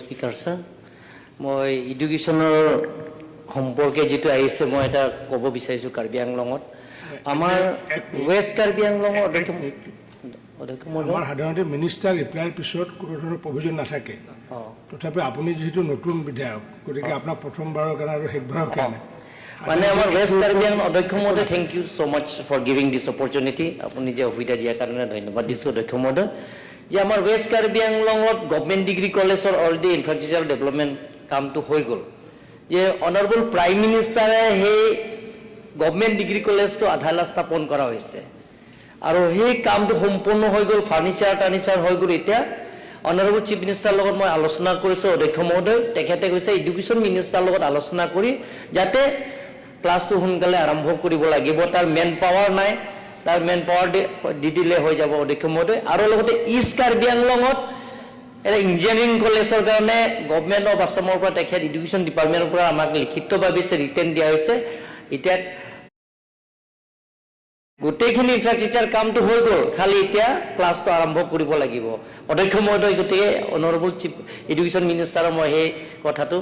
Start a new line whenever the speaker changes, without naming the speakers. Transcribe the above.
speaker sir মই এডুকেশ্যনৰ সম্পৰ্কে যেটো আহিছে মই এটা ক'ব বিচাৰিছো কাৰ্বি আংলঙত আমাৰ ওয়েষ্ট কাৰ্বি আংলঙৰ
আমাৰ সাধাৰণতে মিনিষ্টাৰ ৰিপ্লাইৰ পিছত কোনো ধৰণৰ প্ৰভিজন নাথাকে তথাপি আপুনি যেহেতু নতুন বিধায়ক গতিকে আপোনাৰ প্ৰথমবাৰৰ কাৰণে আৰু শেষবাৰৰ কাৰণে
মানে আমাৰ ওয়েষ্ট কাৰ্বি আংলং অধ্যক্ষ মহোদয় thank you so much for giving this opportunity আপুনি যে সুবিধা দিয়াৰ কাৰণে ধন্যবাদ দিছো অধ্যক্ষ মহোদয় যে আমাৰ ওয়েষ্ট কাৰ্বি আংলঙত গভৰ্ণমেণ্ট ডিগ্ৰী কলেজৰ অলৰেডি ইনফ্ৰাষ্ট্ৰাকচাৰ ডেভেলপমেণ্ট কামটো হৈ গ'ল যে অনাৰেবল প্ৰাইম মিনিষ্টাৰে সেই গভৰ্ণমেণ্ট ডিগ্ৰী কলেজটো আধালা স্থাপন কৰা হৈছে আৰু সেই কামটো সম্পূৰ্ণ হৈ গ'ল ফাৰ্নিচাৰ হৈ গ'ল এতিয়া অনাৰেবল চিফ মিনিষ্টাৰৰ লগত মই আলোচনা কৰিছো অধ্যক্ষ মহোদয় তেখেতে কৈছে এডুকেশ্যন মিনিষ্টাৰৰ লগত আলোচনা কৰি যাতে ক্লাছটো সোনকালে আৰম্ভ কৰিব লাগিব তাৰ মেন পাৱাৰ নাই তাৰ মেন পাৱাৰ দি দিলে হৈ যাব অধ্যক্ষ মহোদয় আৰু লগতে ইষ্ট কাৰ্বি আংলঙত এটা ইঞ্জিনিয়াৰিং কলেজৰ কাৰণে গভৰ্ণমেণ্ট অফ আছামৰ পৰা তেখেত এডুকেশ্যন ডিপাৰ্টমেণ্টৰ পৰা আমাক লিখিতভাৱে ৰিটেন দিয়া হৈছে এতিয়া গোটেইখিনি ইনফ্ৰাষ্ট্ৰাকচাৰ কামটো হৈ গ'ল খালি এতিয়া ক্লাছটো আৰম্ভ কৰিব লাগিব অধ্যক্ষ মহোদয় গতিকে অনাৰেবল চিফ এডুকেশ্যন মিনিষ্টাৰৰ মই সেই কথাটো